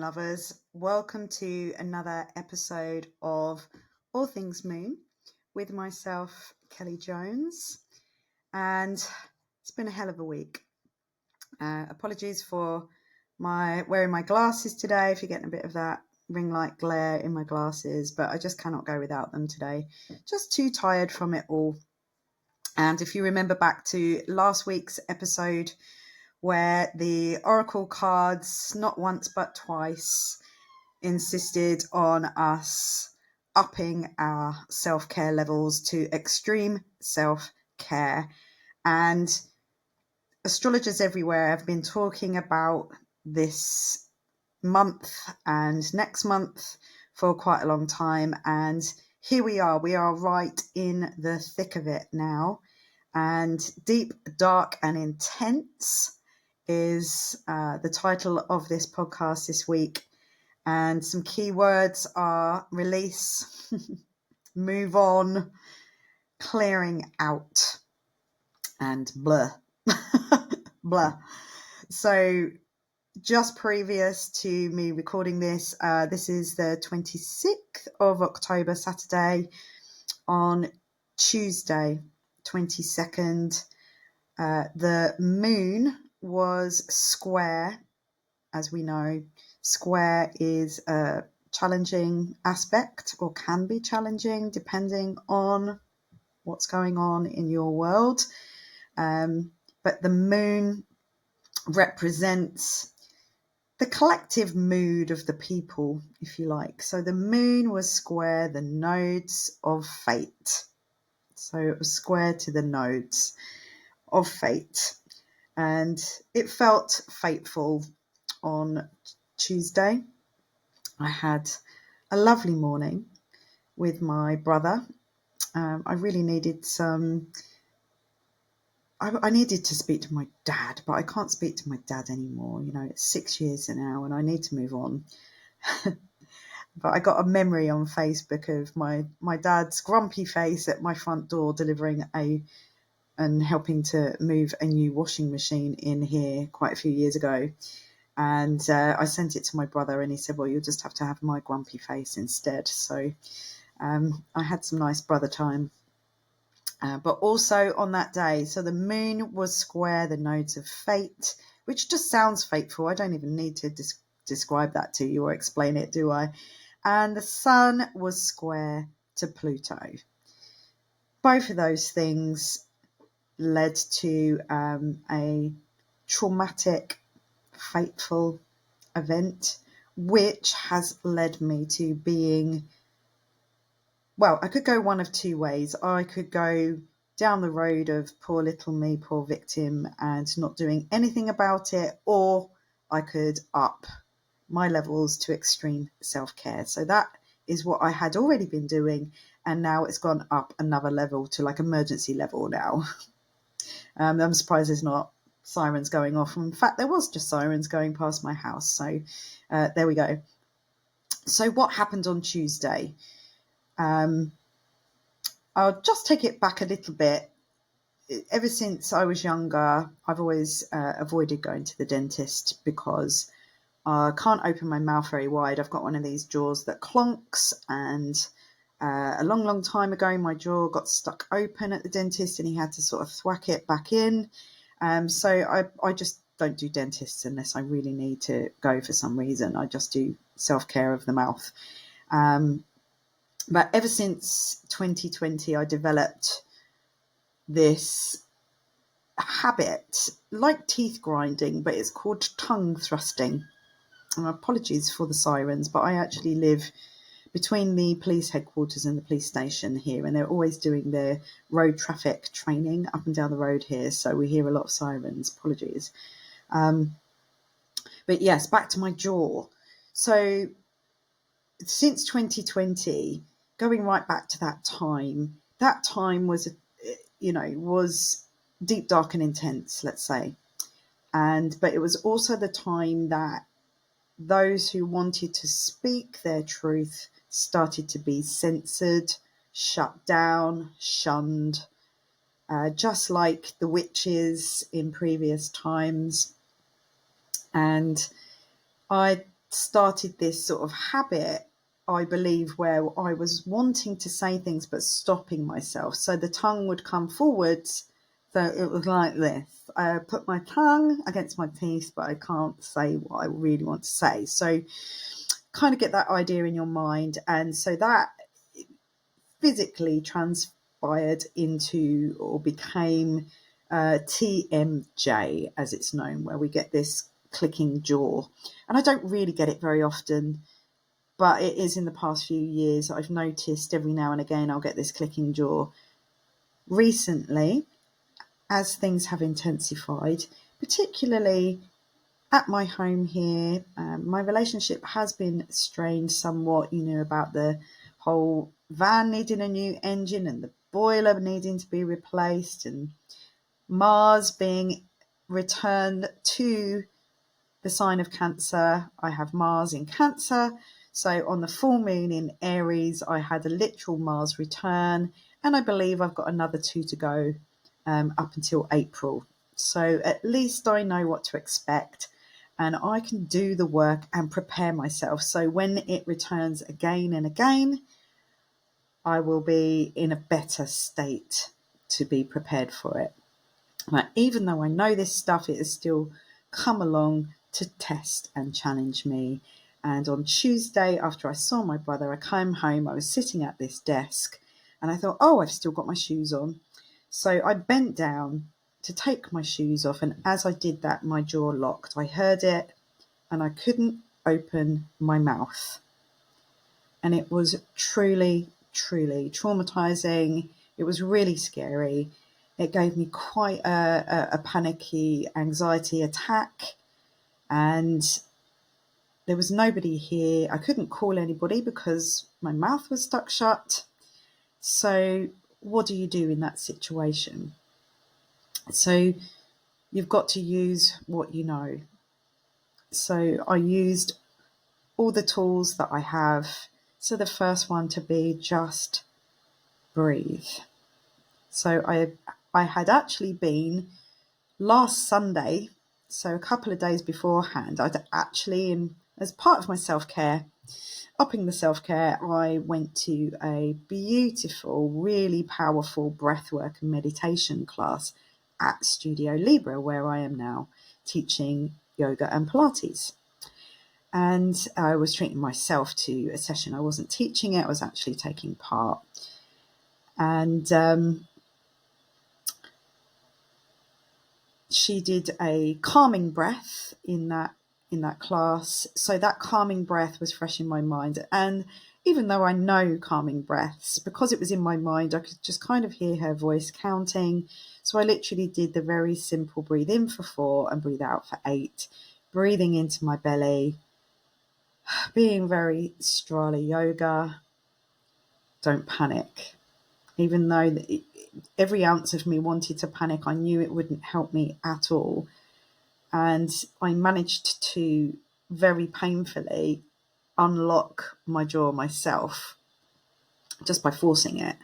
Moonlovers. Welcome to another episode of All Things Moon with myself, Kelly Jones. And it's been a hell of a week. Apologies for my wearing my glasses today, if you're getting a bit of that ring light glare in my glasses, but I just cannot go without them today. Just too tired from it all. And if you remember back to last week's episode, where the oracle cards, not once but twice, insisted on us upping our self-care levels to extreme self-care. And astrologers everywhere have been talking about this month and next month for quite a long time. And here we are right in the thick of it now. And Deep, Dark and Intense is the title of this podcast this week. And some key words are release, move on, clearing out, and blur. Blur. So just previous to me recording this, this is the 26th of October, Saturday. On Tuesday, 22nd, the moon was square. As we know, square is a challenging aspect, or can be challenging depending on what's going on in your world. But the moon represents the collective mood of the people, if you like. So the moon was square the nodes of fate. So it was square to the nodes of fate. And it felt fateful on Tuesday. I had a lovely morning with my brother. I really needed I needed to speak to my dad, but I can't speak to my dad anymore. You know, it's 6 years now and I need to move on. But I got a memory on Facebook of my dad's grumpy face at my front door delivering and helping to move a new washing machine in here quite a few years ago. And I sent it to my brother and he said, well, you'll just have to have my grumpy face instead. So I had some nice brother time. But also on that day, so the moon was square the nodes of fate, which just sounds fateful. I don't even need to describe that to you or explain it, do I? And the sun was square to Pluto. Both of those things led to a traumatic, fateful event, which has led me to being, well, I could go one of two ways. I could go down the road of poor little me, poor victim, and not doing anything about it, or I could up my levels to extreme self-care. So that is what I had already been doing, and now it's gone up another level to like emergency level now. I'm surprised there's not sirens going off. In fact, there was just sirens going past my house. So there we go. So what happened on Tuesday? I'll just take it back a little bit. Ever since I was younger, I've always avoided going to the dentist because I can't open my mouth very wide. I've got one of these jaws that clonks, and a long time ago, my jaw got stuck open at the dentist and he had to sort of thwack it back in. So I just don't do dentists unless I really need to go for some reason. I just do self-care of the mouth. But ever since 2020, I developed this habit, like teeth grinding, but it's called tongue thrusting. And apologies for the sirens, but I actually live between the police headquarters and the police station here, and they're always doing their road traffic training up and down the road here, so we hear a lot of sirens. Apologies. But yes, back to my jaw. So since 2020, going right back to that time was, was deep, dark and intense, let's say. But it was also the time that those who wanted to speak their truth started to be censored, shut down, shunned, just like the witches in previous times. And I started this sort of habit, I believe, where I was wanting to say things but stopping myself. So the tongue would come forwards. So it was like this. I put my tongue against my teeth, but I can't say what I really want to say. So kind of get that idea in your mind. And so that physically transpired into or became TMJ, as it's known, where we get this clicking jaw. And I don't really get it very often, but it is in the past few years. I've noticed every now and again I'll get this clicking jaw. Recently, as things have intensified, particularly at my home here, my relationship has been strained somewhat, about the whole van needing a new engine and the boiler needing to be replaced and Mars being returned to the sign of Cancer. I have Mars in Cancer. So on the full moon in Aries, I had a literal Mars return, and I believe I've got another 2 to go up until April. So at least I know what to expect, and I can do the work and prepare myself. So when it returns again and again, I will be in a better state to be prepared for it. But even though I know this stuff, it has still come along to test and challenge me. And on Tuesday, after I saw my brother, I came home, I was sitting at this desk and I thought, oh, I've still got my shoes on. So I bent down to take my shoes off. And as I did that, my jaw locked. I heard it and I couldn't open my mouth. And it was truly, truly traumatizing. It was really scary. It gave me quite a panicky anxiety attack, and there was nobody here. I couldn't call anybody because my mouth was stuck shut. So what do you do in that situation? So you've got to use what you know. So I used all the tools that I have. So the first one to be just breathe. So I had actually been last Sunday, so a couple of days beforehand, I'd actually, as part of my self-care, upping the self-care, I went to a beautiful, really powerful breathwork and meditation class at Studio Libra, where I am now teaching yoga and Pilates. And I was treating myself to a session. I wasn't teaching it, I was actually taking part. And she did a calming breath in that class. So that calming breath was fresh in my mind. And even though I know calming breaths, because it was in my mind, I could just kind of hear her voice counting. So I literally did the very simple breathe in for 4 and breathe out for 8, breathing into my belly, being very Strala yoga. Don't panic. Even though every ounce of me wanted to panic, I knew it wouldn't help me at all. And I managed to very painfully unlock my jaw myself just by forcing it,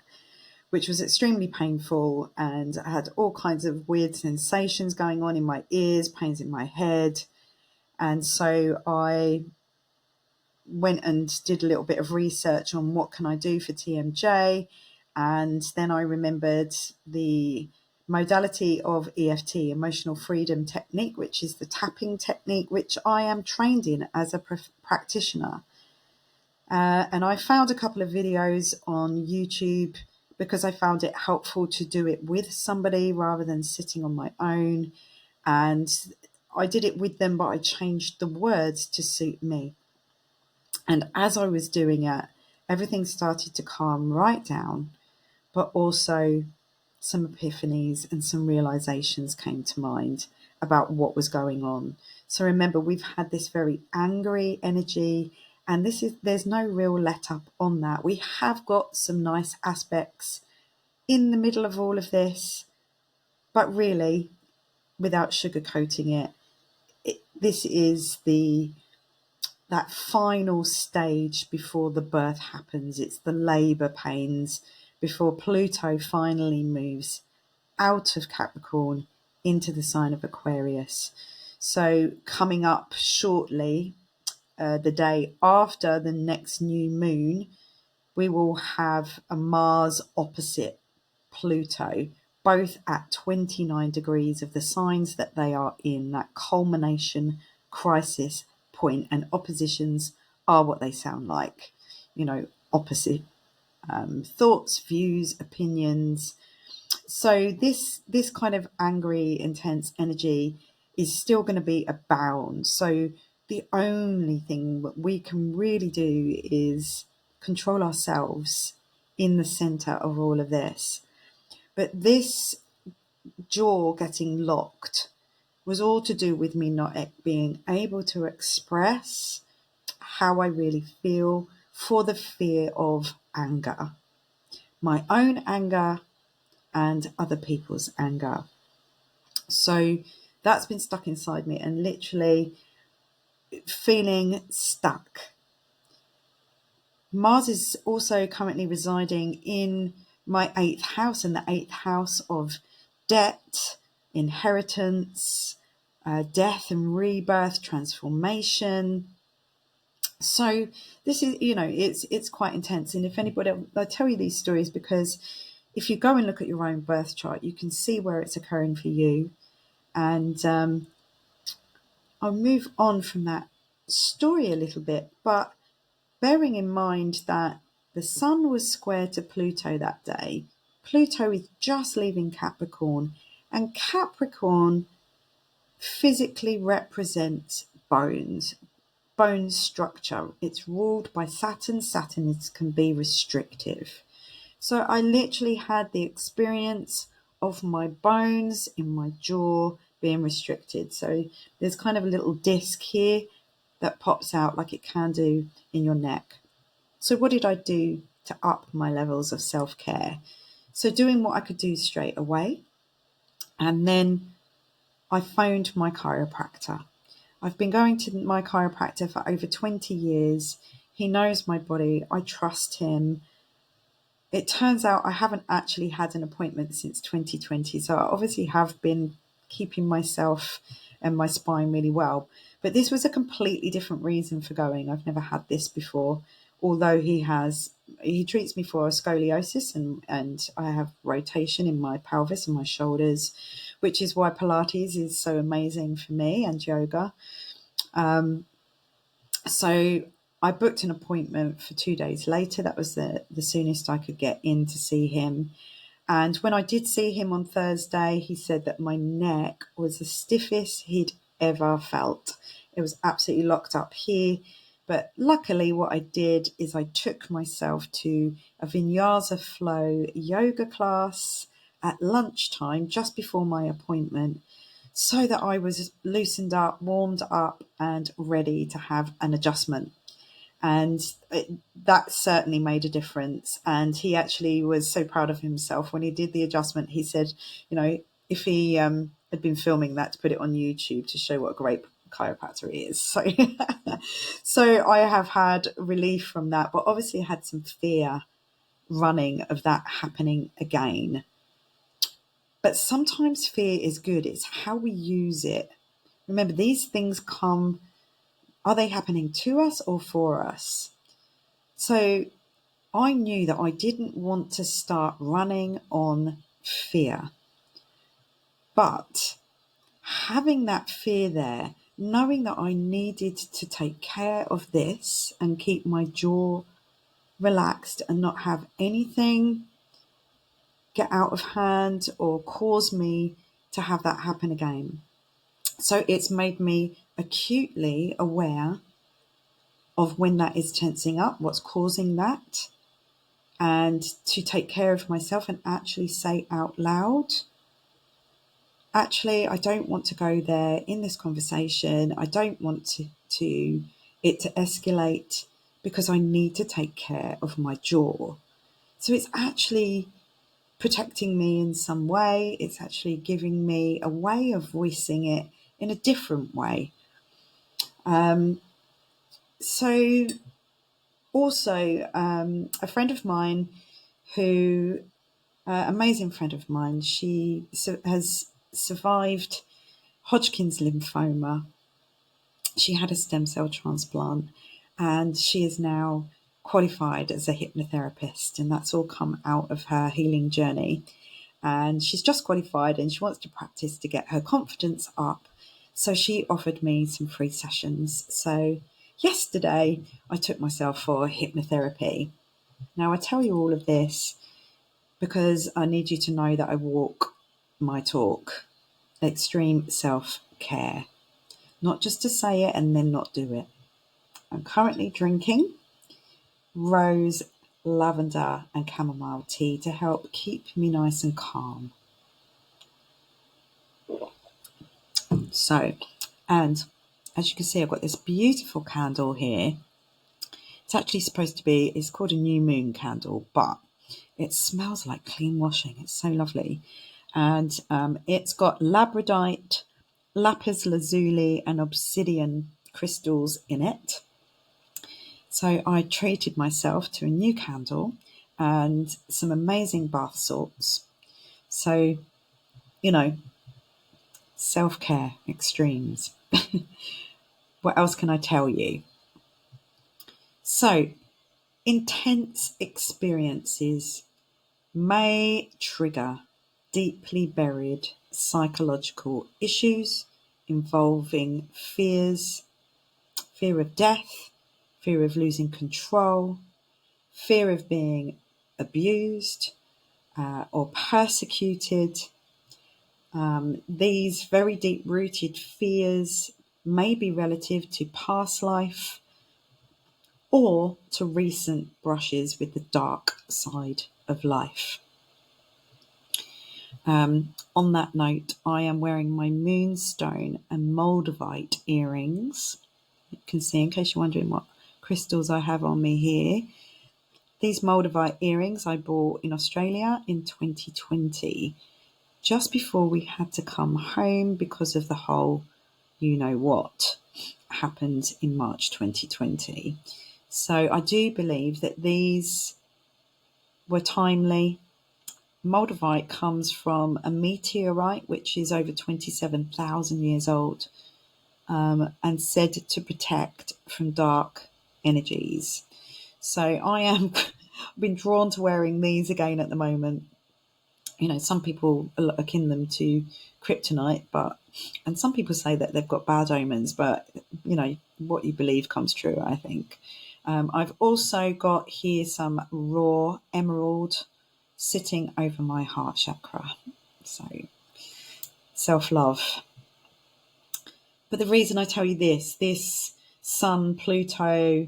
which was extremely painful. And I had all kinds of weird sensations going on in my ears, pains in my head. And so I went and did a little bit of research on what can I do for TMJ. And then I remembered the modality of EFT, emotional freedom technique, which is the tapping technique, which I am trained in as a practitioner. And I found a couple of videos on YouTube because I found it helpful to do it with somebody rather than sitting on my own. And I did it with them, but I changed the words to suit me. And as I was doing it, everything started to calm right down, but also some epiphanies and some realizations came to mind about what was going on. So remember, we've had this very angry energy, and there's no real let up on that. We have got some nice aspects in the middle of all of this, but really, without sugarcoating it, this is that final stage before the birth happens. It's the labor pains before Pluto finally moves out of Capricorn into the sign of Aquarius. So coming up shortly, the day after the next new moon, we will have a Mars opposite Pluto, both at 29 degrees of the signs that they are in, that culmination crisis point. And oppositions are what they sound like, opposite thoughts, views, opinions. So this kind of angry, intense energy is still going to be abound. So the only thing that we can really do is control ourselves in the center of all of this. But this jaw getting locked was all to do with me not being able to express how I really feel for the fear of anger, my own anger and other people's anger. So that's been stuck inside me and literally feeling stuck. Mars is also currently residing in my 8th house, and the 8th house of debt, inheritance, death and rebirth, transformation. So this is, it's quite intense. And if anybody, I tell you these stories because if you go and look at your own birth chart, you can see where it's occurring for you. And I'll move on from that story a little bit, but bearing in mind that the Sun was square to Pluto that day, Pluto is just leaving Capricorn, and Capricorn physically represents bones, bone structure. It's ruled by Saturn. Saturn can be restrictive. So I literally had the experience of my bones in my jaw being restricted. So there's kind of a little disc here that pops out like it can do in your neck. So what did I do to up my levels of self-care? So doing what I could do straight away. And then I phoned my chiropractor. I've been going to my chiropractor for over 20 years. He knows my body. I trust him. It turns out I haven't actually had an appointment since 2020. So I obviously have been keeping myself and my spine really well. But this was a completely different reason for going. I've never had this before, although he treats me for scoliosis and I have rotation in my pelvis and my shoulders, which is why Pilates is so amazing for me, and yoga. So I booked an appointment for 2 days later. That was the soonest I could get in to see him. And when I did see him on Thursday, he said that my neck was the stiffest he'd ever felt. It was absolutely locked up here. But luckily what I did is I took myself to a Vinyasa flow yoga class at lunchtime just before my appointment, so that I was loosened up, warmed up, and ready to have an adjustment. And that certainly made a difference. And he actually was so proud of himself when he did the adjustment. He said, if he had been filming that to put it on YouTube to show what a great chiropractor he is. So, so I have had relief from that, but obviously I had some fear running of that happening again. But sometimes fear is good. It's how we use it. Remember, these things are they happening to us or for us? So I knew that I didn't want to start running on fear. But having that fear there, knowing that I needed to take care of this and keep my jaw relaxed and not have anything get out of hand or cause me to have that happen again. So it's made me acutely aware of when that is tensing up, what's causing that, and to take care of myself and actually say out loud, actually, I don't want to go there in this conversation. I don't want it to escalate because I need to take care of my jaw. So it's actually protecting me in some way. It's actually giving me a way of voicing it in a different way. So also, a friend of mine amazing friend of mine, she has survived Hodgkin's lymphoma. She had a stem cell transplant, and she is now qualified as a hypnotherapist, and that's all come out of her healing journey. And she's just qualified and she wants to practice to get her confidence up. So she offered me some free sessions. So yesterday I took myself for hypnotherapy. Now I tell you all of this because I need you to know that I walk my talk. Extreme self-care. Not just to say it and then not do it. I'm currently drinking rose, lavender and chamomile tea to help keep me nice and calm. So, and as you can see, I've got this beautiful candle here. It's actually supposed to be, it's called a new moon candle, but it smells like clean washing. It's so lovely. And it's got labradorite, lapis lazuli and obsidian crystals in it. So I treated myself to a new candle and some amazing bath salts. So, self-care extremes. What else can I tell you? So, intense experiences may trigger deeply buried psychological issues involving fear of death, fear of losing control, fear of being abused or persecuted. These very deep rooted fears may be relative to past life or to recent brushes with the dark side of life. On that note, I am wearing my moonstone and moldavite earrings. You can see, in case you're wondering what crystals I have on me here. These moldavite earrings I bought in Australia in 2020, just before we had to come home because of the whole you-know-what happened in March 2020. So I do believe that these were timely. Moldavite comes from a meteorite which is over 27,000 years old and said to protect from dark energies. So I've been drawn to wearing these again at the moment. Some people akin them to kryptonite, and some people say that they've got bad omens, but what you believe comes true, I think. I've also got here some raw emerald sitting over my heart chakra. So, self-love. But the reason I tell you this Sun, Pluto,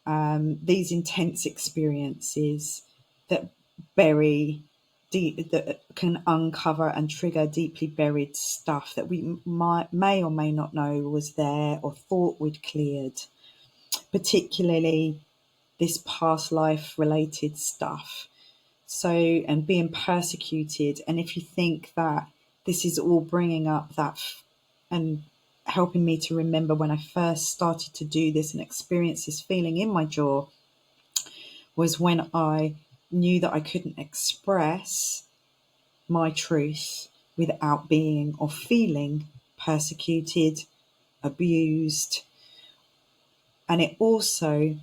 these intense experiences that that can uncover and trigger deeply buried stuff that we may or may not know was there or thought we'd cleared, particularly this past life related stuff. So, and being persecuted. And if you think that this is all bringing up that and helping me to remember when I first started to do this and experience this feeling in my jaw, was when I knew that I couldn't express my truth without being or feeling persecuted, abused. And it also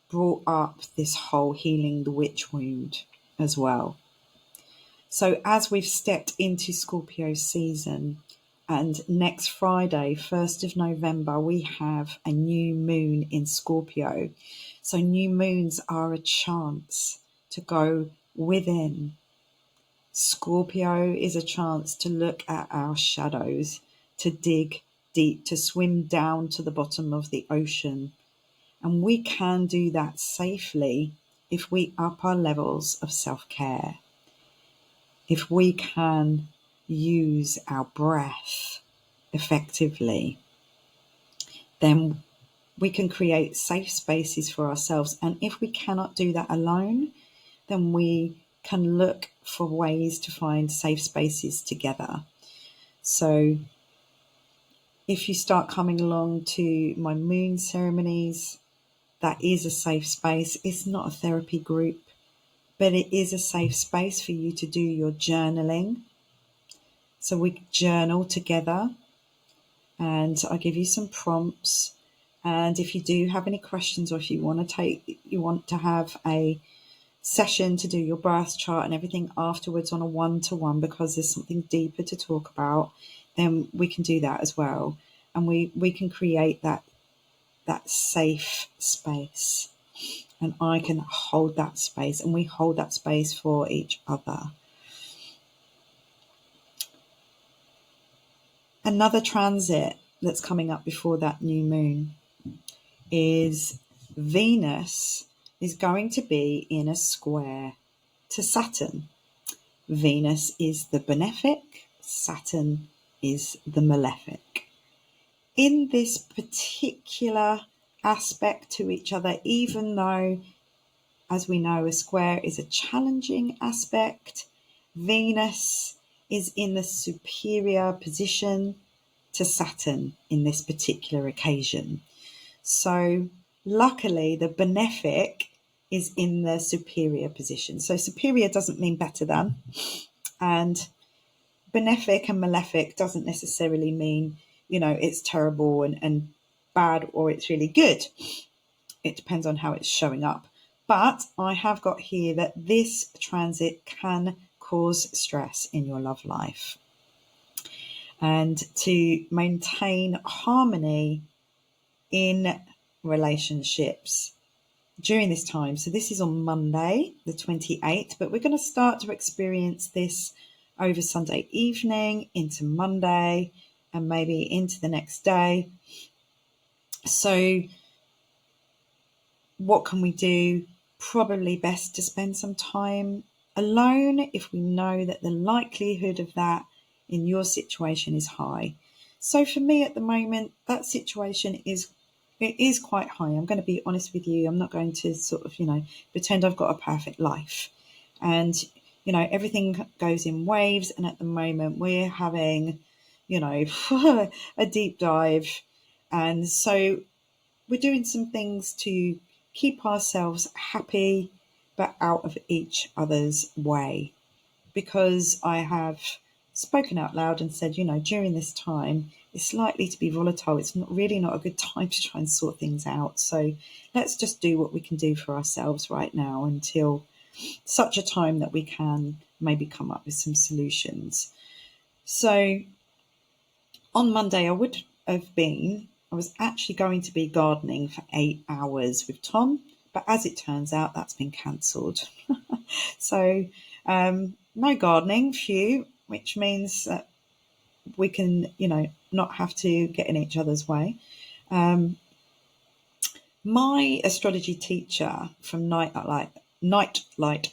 brought up this whole healing the witch wound as well. So as we've stepped into Scorpio season, and next Friday, 1st of November, we have a new moon in Scorpio. So new moons are a chance to go within. Scorpio is a chance to look at our shadows, to dig deep, to swim down to the bottom of the ocean. And we can do that safely if we up our levels of self-care. If we can use our breath effectively, then we can create safe spaces for ourselves. And if we cannot do that alone, then we can look for ways to find safe spaces together. So if you start coming along to my moon ceremonies, that is a safe space. It's not a therapy group, but it is a safe space for you to do your journaling. So we journal together and I give you some prompts. And if you do have any questions, or if you want to have a session to do your birth chart and everything afterwards on a one-to-one, because there's something deeper to talk about, then we can do that as well. And we can create that safe space, and I can hold that space, and we hold that space for each other. Another transit that's coming up before that new moon is Venus is going to be in a square to Saturn. Venus is the benefic, Saturn is the malefic. In this particular aspect to each other, even though, as we know, a square is a challenging aspect, Venus is in the superior position to Saturn in this particular occasion. So luckily, the benefic is in the superior position. So superior doesn't mean better than, and benefic and malefic doesn't necessarily mean, it's terrible and bad, or it's really good. It depends on how it's showing up. But I have got here that this transit can cause stress in your love life. And to maintain harmony in relationships during this time. So this is on Monday, the 28th, but we're going to start to experience this over Sunday evening into Monday and maybe into the next day. So what can we do? Probably best to spend some time alone if we know that the likelihood of that in your situation is high. So for me at the moment, that situation is quite high. I'm going to be honest with you. I'm not going to sort of, pretend I've got a perfect life. And, everything goes in waves. And at the moment we're having, a deep dive. And so we're doing some things to keep ourselves happy, but out of each other's way. Because I have spoken out loud and said, during this time, it's likely to be volatile. It's not a good time to try and sort things out. So let's just do what we can do for ourselves right now until such a time that we can maybe come up with some solutions. So on Monday, I was actually going to be gardening for 8 hours with Tom, but as it turns out, that's been cancelled. So no gardening, phew, which means that we can, not have to get in each other's way. My astrology teacher from Nightlight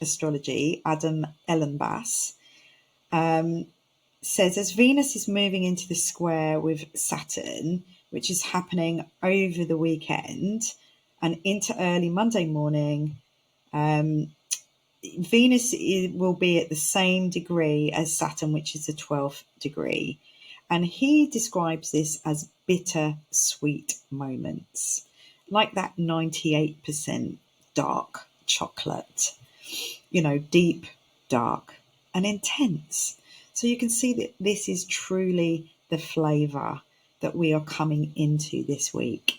Astrology, Adam Ellenbass, says as Venus is moving into the square with Saturn, which is happening over the weekend and into early Monday morning, Venus will be at the same degree as Saturn, which is the 12th degree. And he describes this as bitter-sweet moments, like that 98% dark chocolate, deep, dark, and intense. So you can see that this is truly the flavour that we are coming into this week.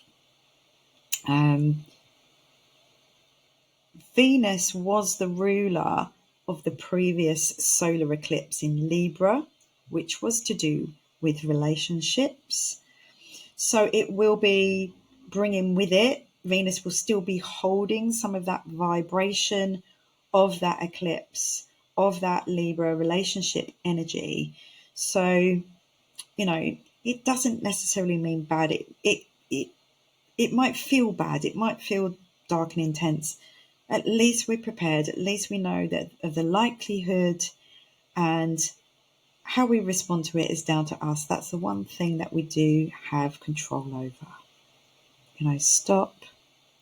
Venus was the ruler of the previous solar eclipse in Libra, which was to do with relationships. So it will be bringing with it, Venus will still be holding some of that vibration of that eclipse, of that Libra relationship energy. So, it doesn't necessarily mean bad. It might feel bad. It might feel dark and intense. At least we're prepared. At least we know that of the likelihood, and how we respond to it is down to us. That's the one thing that we do have control over. Stop,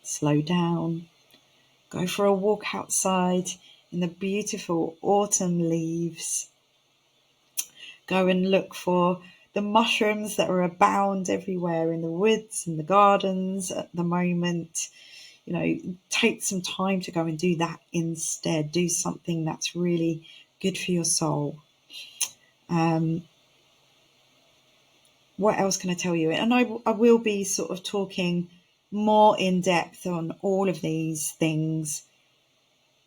slow down, go for a walk outside in the beautiful autumn leaves. Go and look for the mushrooms that are abound everywhere in the woods and the gardens at the moment. Take some time to go and do that instead. Do something that's really good for your soul. what else can I tell you? And I will be sort of talking more in depth on all of these things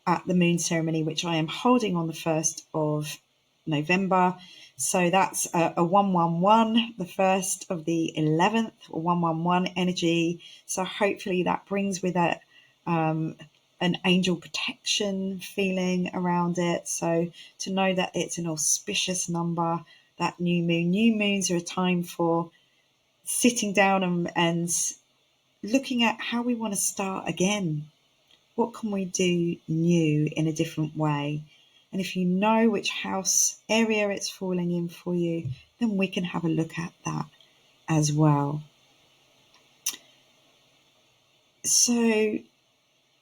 at the moon ceremony, which I am holding on the 1st of November. So that's a 111, the first of the 11th, 111 energy. So hopefully that brings with it an angel protection feeling around it. So to know that it's an auspicious number, that new moon. New moons are a time for sitting down and looking at how we want to start again. What can we do new in a different way? And if you know which house area it's falling in for you, then we can have a look at that as well. So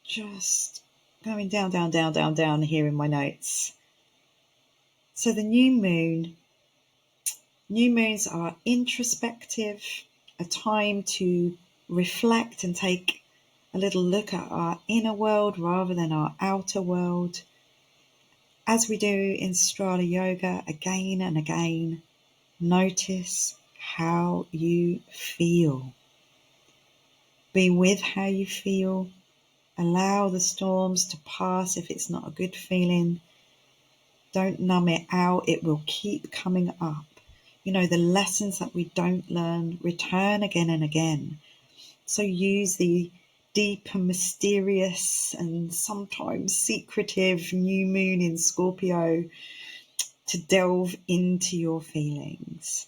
just going down here in my notes. So the new moons are introspective, a time to reflect and take a little look at our inner world rather than our outer world. As we do in Strala Yoga again and again, notice how you feel. Be with how you feel. Allow the storms to pass if it's not a good feeling. Don't numb it out. It will keep coming up. You know, the lessons that we don't learn return again and again. So use the deep and mysterious and sometimes secretive new moon in Scorpio to delve into your feelings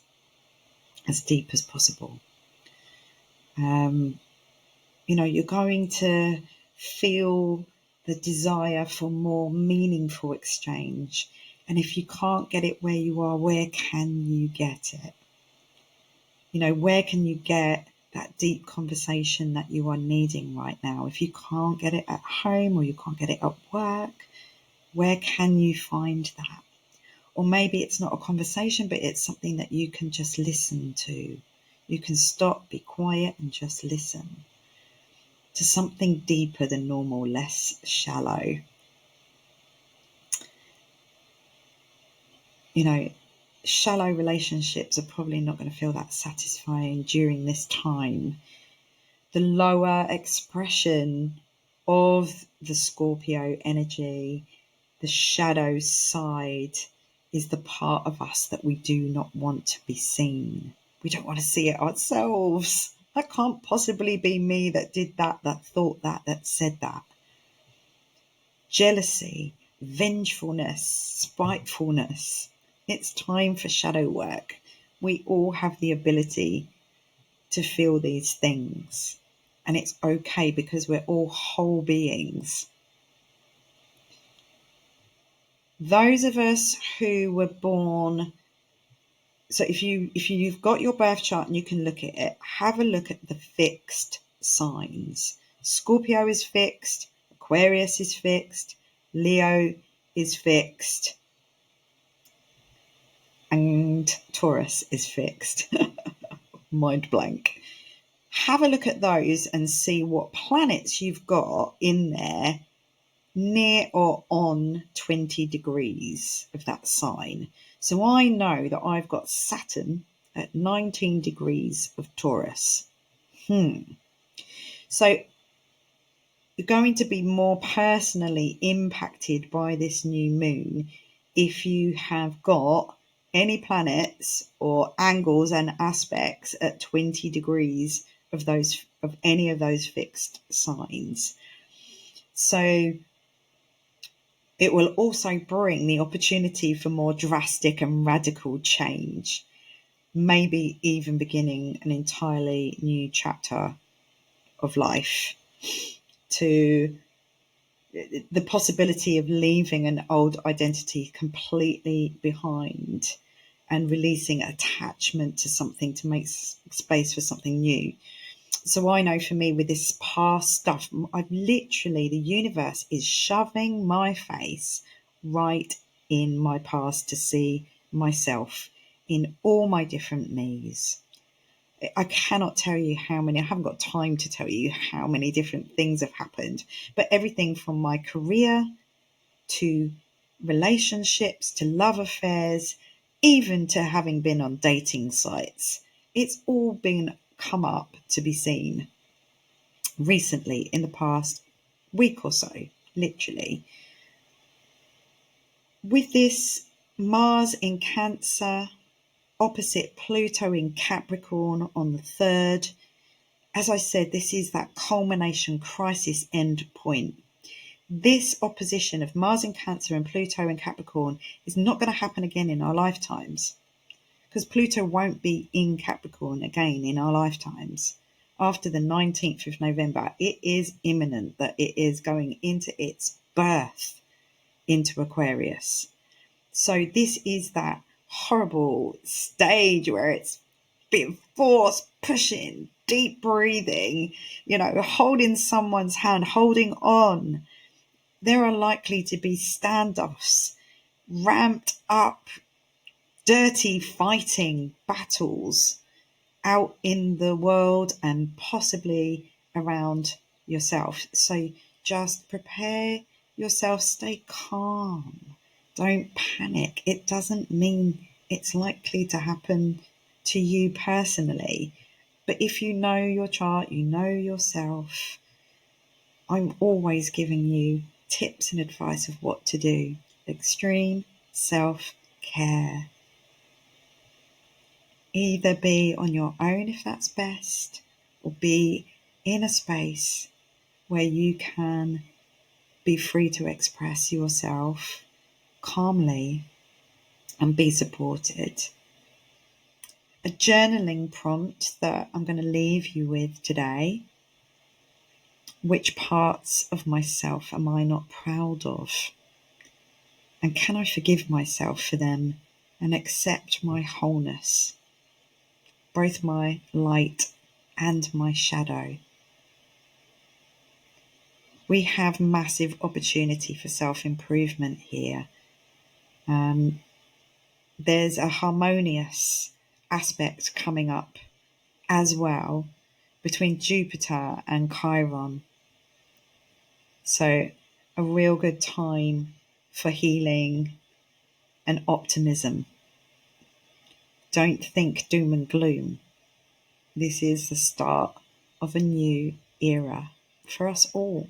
as deep as possible. You're going to feel the desire for more meaningful exchange. And if you can't get it where you are, where can you get it? Where can you get that deep conversation that you are needing right now? If you can't get it at home or you can't get it at work, where can you find that? Or maybe it's not a conversation, but it's something that you can just listen to. You can stop, be quiet, and just listen to something deeper than normal, less shallow. Shallow relationships are probably not going to feel that satisfying during this time. The lower expression of the Scorpio energy, the shadow side, is the part of us that we do not want to be seen. We don't want to see it ourselves. That can't possibly be me that did that thought that said that. Jealousy, vengefulness, spitefulness. It's time for shadow work. We all have the ability to feel these things. And it's okay because we're all whole beings. Those of us who were born, so if you've got your birth chart and you can look at it, have a look at the fixed signs. Scorpio is fixed, Aquarius is fixed, Leo is fixed, and Taurus is fixed. Mind blank. Have a look at those and see what planets you've got in there near or on 20 degrees of that sign. So I know that I've got Saturn at 19 degrees of Taurus. So you're going to be more personally impacted by this new moon if you have got any planets or angles and aspects at 20 degrees of any of those fixed signs. So it will also bring the opportunity for more drastic and radical change, maybe even beginning an entirely new chapter of life, to the possibility of leaving an old identity completely behind and releasing attachment to something to make space for something new. So I know for me with this past stuff, the universe is shoving my face right in my past to see myself in all my different me's. I cannot tell you how many, I haven't got time to tell you how many different things have happened, but everything from my career to relationships to love affairs, even to having been on dating sites. It's all been come up to be seen recently in the past week or so, literally. With this Mars in Cancer, opposite Pluto in Capricorn on the 3rd, as I said, this is that culmination crisis end point. This opposition of Mars in Cancer and Pluto in Capricorn is not going to happen again in our lifetimes, because Pluto won't be in Capricorn again in our lifetimes. After the 19th of November, it is imminent that it is going into its birth into Aquarius. So this is that horrible stage where it's being forced, pushing, deep breathing, holding someone's hand, holding on. There are likely to be standoffs, ramped up, dirty fighting battles out in the world and possibly around yourself. So just prepare yourself, stay calm. Don't panic. It doesn't mean it's likely to happen to you personally. But if you know your chart, you know yourself, I'm always giving you tips and advice of what to do. Extreme self-care. Either be on your own if that's best, or be in a space where you can be free to express yourself calmly and be supported. A journaling prompt that I'm going to leave you with today. Which parts of myself am I not proud of? And can I forgive myself for them and accept my wholeness, both my light and my shadow? We have massive opportunity for self-improvement here. There's a harmonious aspect coming up as well between Jupiter and Chiron. So a real good time for healing and optimism. Don't think doom and gloom. This is the start of a new era for us all.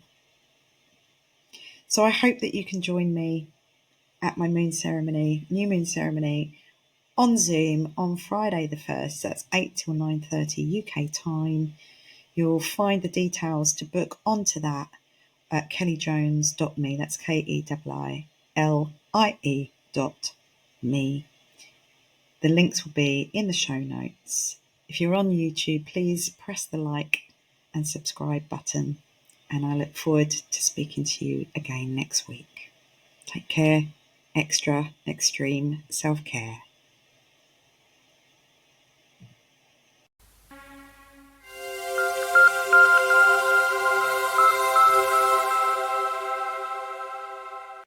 So I hope that you can join me at my new moon ceremony on Zoom on Friday the 1st. That's 8 till 9:30 UK time. You'll find the details to book onto that at kellyjones.me. That's KELLIE.me. The links will be in the show notes. If you're on YouTube, please press the like and subscribe button. And I look forward to speaking to you again next week. Take care. Extra extreme self-care.